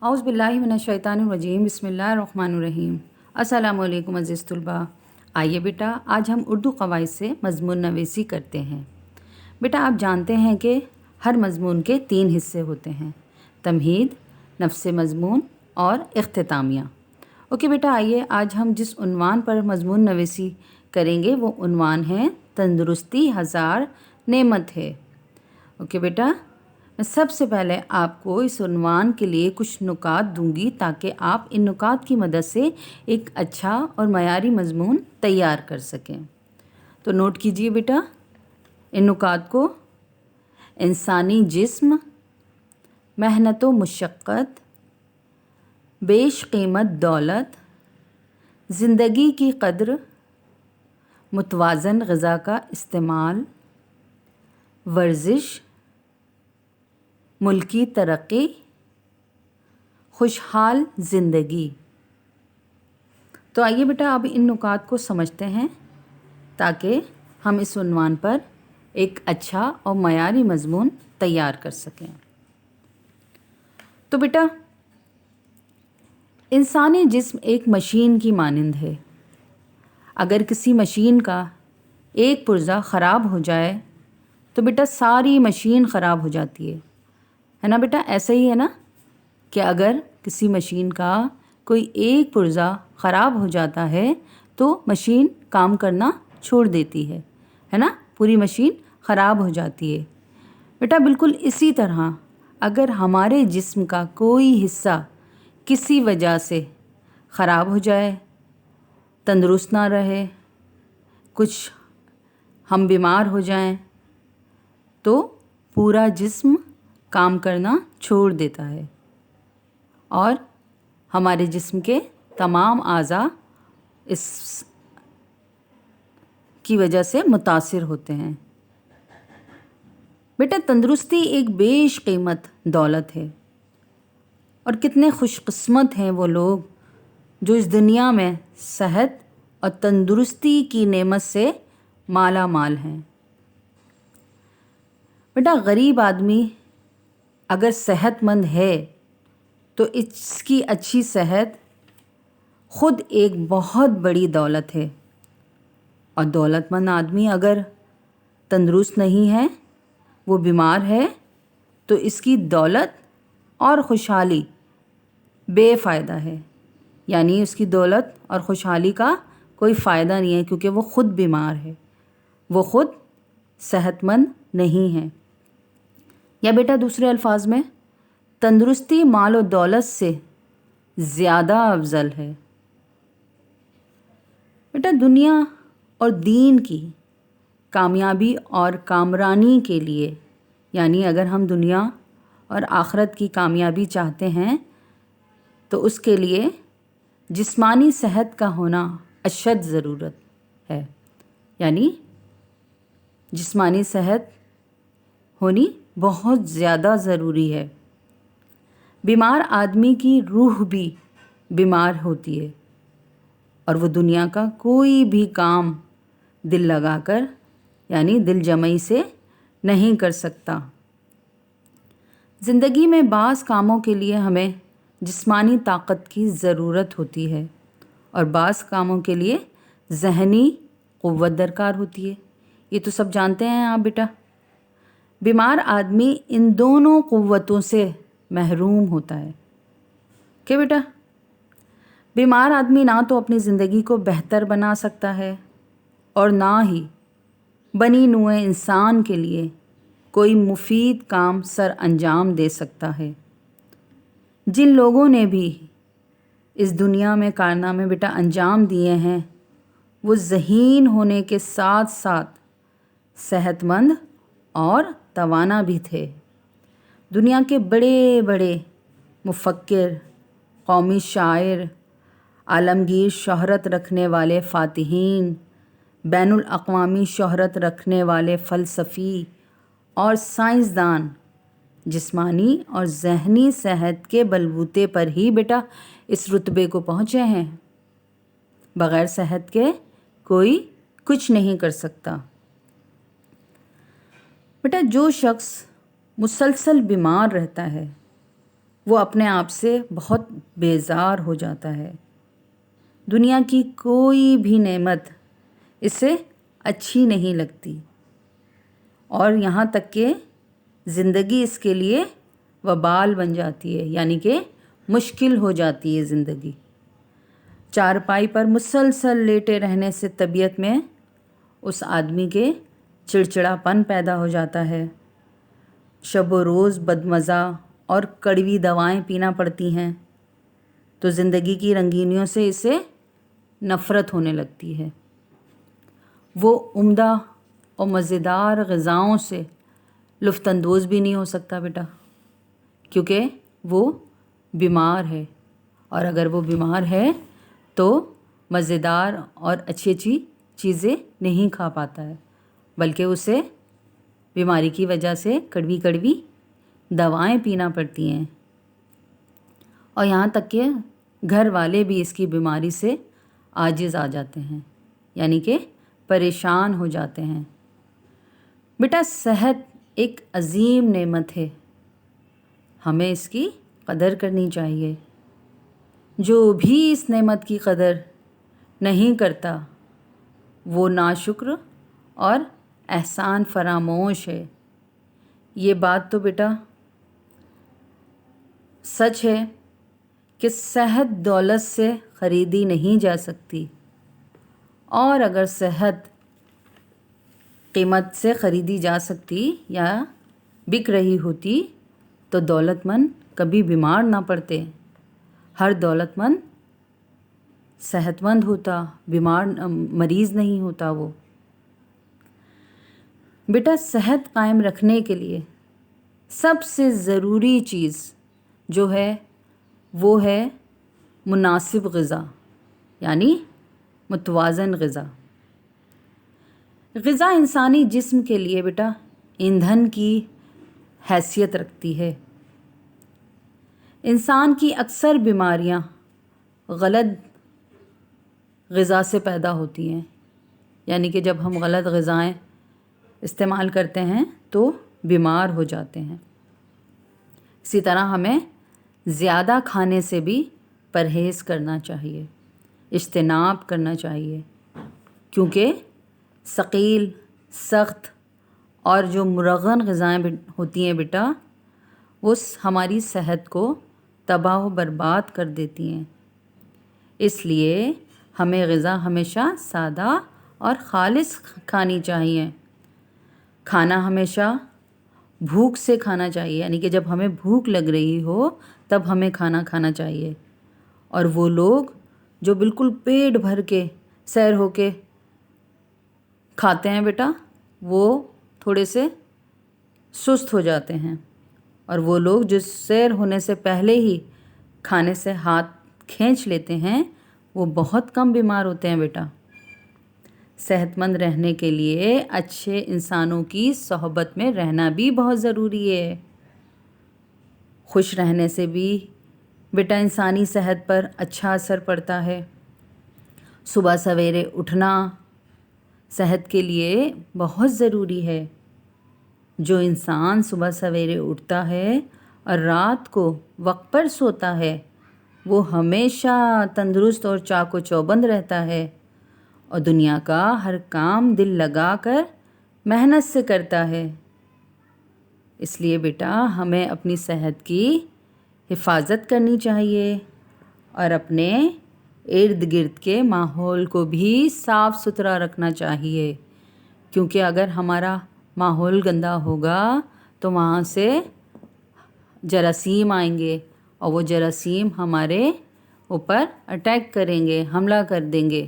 اعوذ باللہ من الشیطان الرجیم بسم اللہ الرحمن الرحیم۔ السلام علیکم عزیز طلباء۔ آئیے بیٹا آج ہم اردو قواعد سے مضمون نویسی کرتے ہیں۔ بیٹا آپ جانتے ہیں کہ ہر مضمون کے 3 حصے ہوتے ہیں: تمہید، نفس مضمون اور اختتامیہ۔ اوکے بیٹا، آئیے آج ہم جس عنوان پر مضمون نویسی کریں گے وہ عنوان ہے تندرستی ہزار نعمت ہے۔ اوکے بیٹا، میں سب سے پہلے آپ کو اس عنوان کے لیے کچھ نکات دوں گی تاکہ آپ ان نکات کی مدد سے ایک اچھا اور معیاری مضمون تیار کر سکیں۔ تو نوٹ کیجئے بیٹا ان نکات کو: انسانی جسم، محنت و مشقت، بیش قیمت دولت، زندگی کی قدر، متوازن غذا کا استعمال، ورزش، ملکی ترقی، خوشحال زندگی۔ تو آئیے بیٹا اب ان نکات کو سمجھتے ہیں تاکہ ہم اس عنوان پر ایک اچھا اور معیاری مضمون تیار کر سکیں۔ تو بیٹا انسانی جسم ایک مشین کی مانند ہے۔ اگر کسی مشین کا ایک پرزہ خراب ہو جائے تو بیٹا ساری مشین خراب ہو جاتی ہے نا بیٹا؟ ایسا ہی ہے نا کہ اگر کسی مشین کا کوئی ایک پرزہ خراب ہو جاتا ہے تو مشین کام کرنا چھوڑ دیتی ہے نا؟ پوری مشین خراب ہو جاتی ہے۔ بیٹا بالکل اسی طرح اگر ہمارے جسم کا کوئی حصہ کسی وجہ سے خراب ہو جائے، تندرست نہ رہے، کچھ ہم بیمار ہو جائیں تو پورا جسم کام کرنا چھوڑ دیتا ہے اور ہمارے جسم کے تمام اعضاء اس کی وجہ سے متاثر ہوتے ہیں۔ بیٹا تندرستی ایک بیش قیمت دولت ہے اور کتنے خوش قسمت ہیں وہ لوگ جو اس دنیا میں صحت اور تندرستی کی نعمت سے مالا مال ہیں۔ بیٹا غریب آدمی اگر صحت مند ہے تو اس کی اچھی صحت خود ایک بہت بڑی دولت ہے، اور دولت مند آدمی اگر تندرست نہیں ہے، وہ بیمار ہے، تو اس کی دولت اور خوشحالی بے فائدہ ہے۔ یعنی اس کی دولت اور خوشحالی کا کوئی فائدہ نہیں ہے کیونکہ وہ خود بیمار ہے، وہ خود صحت مند نہیں ہے۔ یا بیٹا دوسرے الفاظ میں تندرستی مال و دولت سے زیادہ افضل ہے۔ بیٹا دنیا اور دین کی کامیابی اور کامرانی کے لیے، یعنی اگر ہم دنیا اور آخرت کی کامیابی چاہتے ہیں تو اس کے لیے جسمانی صحت کا ہونا اشد ضرورت ہے۔ یعنی جسمانی صحت ہونی بہت زیادہ ضروری ہے۔ بیمار آدمی کی روح بھی بیمار ہوتی ہے اور وہ دنیا کا کوئی بھی کام دل لگا کر یعنی دل جمعی سے نہیں کر سکتا۔ زندگی میں بعض کاموں کے لیے ہمیں جسمانی طاقت کی ضرورت ہوتی ہے اور بعض کاموں کے لیے ذہنی قوت درکار ہوتی ہے۔ یہ تو سب جانتے ہیں آپ بیٹا۔ بیمار آدمی ان دونوں قوتوں سے محروم ہوتا ہے کہ بیٹا بیمار آدمی نہ تو اپنی زندگی کو بہتر بنا سکتا ہے اور نہ ہی بنی نوع انسان کے لیے کوئی مفید کام سر انجام دے سکتا ہے۔ جن لوگوں نے بھی اس دنیا میں کارنامے بیٹا انجام دیے ہیں وہ ذہین ہونے کے ساتھ ساتھ صحت مند اور توانا بھی تھے۔ دنیا کے بڑے بڑے مفکر، قومی شاعر، عالمگیر شہرت رکھنے والے فاتحین، بین الاقوامی شہرت رکھنے والے فلسفی اور سائنسدان جسمانی اور ذہنی صحت کے بلبوتے پر ہی بیٹا اس رتبے کو پہنچے ہیں۔ بغیر صحت کے کوئی کچھ نہیں کر سکتا۔ بیٹا جو شخص مسلسل بیمار رہتا ہے وہ اپنے آپ سے بہت بیزار ہو جاتا ہے۔ دنیا کی کوئی بھی نعمت اسے اچھی نہیں لگتی، اور یہاں تک کہ زندگی اس کے لیے وبال بن جاتی ہے، یعنی کہ مشکل ہو جاتی ہے زندگی۔ چارپائی پر مسلسل لیٹے رہنے سے طبیعت میں اس آدمی کے چڑچڑاپن پیدا ہو جاتا ہے، شب و روز بدمزہ اور کڑوی دوائیں پینا پڑتی ہیں، تو زندگی کی رنگینیوں سے اسے نفرت ہونے لگتی ہے۔ وہ عمدہ اور مزیدار غذاؤں سے لطف اندوز بھی نہیں ہو سکتا بیٹا، کیونکہ وہ بیمار ہے، اور اگر وہ بیمار ہے تو مزیدار اور اچھی اچھی چیزیں نہیں کھا پاتا ہے، بلکہ اسے بیماری کی وجہ سے کڑوی کڑوی دوائیں پینا پڑتی ہیں، اور یہاں تک کہ گھر والے بھی اس کی بیماری سے عاجز آ جاتے ہیں، یعنی کہ پریشان ہو جاتے ہیں۔ بیٹا صحت ایک عظیم نعمت ہے، ہمیں اس کی قدر کرنی چاہیے۔ جو بھی اس نعمت کی قدر نہیں کرتا وہ ناشکر اور احسان فراموش ہے۔ یہ بات تو بیٹا سچ ہے کہ صحت دولت سے خریدی نہیں جا سکتی، اور اگر صحت قیمت سے خریدی جا سکتی یا بک رہی ہوتی تو دولت مند کبھی بیمار نہ پڑتے۔ ہر دولت مند صحت مند ہوتا، مریض نہیں ہوتا وہ۔ بیٹا صحت قائم رکھنے کے لیے سب سے ضروری چیز جو ہے وہ ہے مناسب غذا، یعنی متوازن غذا۔ غذا انسانی جسم کے لیے بیٹا ایندھن کی حیثیت رکھتی ہے۔ انسان کی اکثر بیماریاں غلط غذا سے پیدا ہوتی ہیں، یعنی کہ جب ہم غلط غذائیں استعمال کرتے ہیں تو بیمار ہو جاتے ہیں۔ اسی طرح ہمیں زیادہ کھانے سے بھی پرہیز کرنا چاہیے، اجتناب کرنا چاہیے، کیونکہ ثقیل، سخت اور جو مرغن غذائیں ہوتی ہیں بیٹا وہ ہماری صحت کو تباہ و برباد کر دیتی ہیں۔ اس لیے ہمیں غذا ہمیشہ سادہ اور خالص کھانی چاہیے۔ کھانا ہمیشہ بھوک سے کھانا چاہیے، یعنی کہ جب ہمیں بھوک لگ رہی ہو تب ہمیں کھانا کھانا چاہیے۔ اور وہ لوگ جو بالکل پیٹ بھر کے سیر ہو کے کھاتے ہیں بیٹا وہ تھوڑے سے سست ہو جاتے ہیں، اور وہ لوگ جو سیر ہونے سے پہلے ہی کھانے سے ہاتھ کھینچ لیتے ہیں وہ بہت کم بیمار ہوتے ہیں بیٹا۔ صحت مند رہنے کے لیے اچھے انسانوں کی صحبت میں رہنا بھی بہت ضروری ہے۔ خوش رہنے سے بھی بیٹا انسانی صحت پر اچھا اثر پڑتا ہے۔ صبح سویرے اٹھنا صحت کے لیے بہت ضروری ہے۔ جو انسان صبح سویرے اٹھتا ہے اور رات کو وقت پر سوتا ہے وہ ہمیشہ تندرست اور چاق و چوبند رہتا ہے، اور دنیا کا ہر کام دل لگا کر محنت سے کرتا ہے۔ اس لیے بیٹا ہمیں اپنی صحت کی حفاظت کرنی چاہیے، اور اپنے ارد گرد کے ماحول کو بھی صاف ستھرا رکھنا چاہیے، کیونکہ اگر ہمارا ماحول گندا ہوگا تو وہاں سے جراثیم آئیں گے، اور وہ جراثیم ہمارے اوپر اٹیک کریں گے، حملہ کر دیں گے۔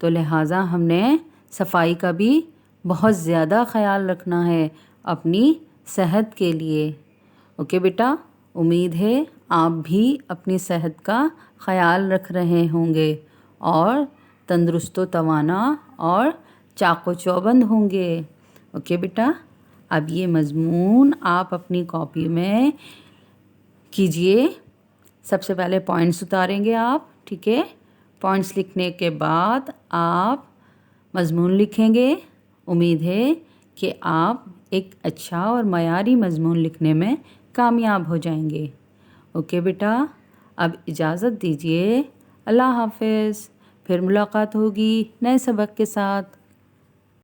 تو لہٰذا ہم نے صفائی کا بھی بہت زیادہ خیال رکھنا ہے اپنی صحت کے لیے۔ اوکے بیٹا، امید ہے آپ بھی اپنی صحت کا خیال رکھ رہے ہوں گے اور تندرست و توانا اور چاق و چوبند ہوں گے۔ اوکے بیٹا، اب یہ مضمون آپ اپنی کاپی میں کیجئے۔ سب سے پہلے پوائنٹس اتاریں گے آپ، ٹھیک ہے؟ پوائنٹس لکھنے کے بعد آپ مضمون لکھیں گے۔ امید ہے کہ آپ ایک اچھا اور معیاری مضمون لکھنے میں کامیاب ہو جائیں گے۔ اوکے بیٹا، اب اجازت دیجیے، اللہ حافظ، پھر ملاقات ہوگی نئے سبق کے ساتھ۔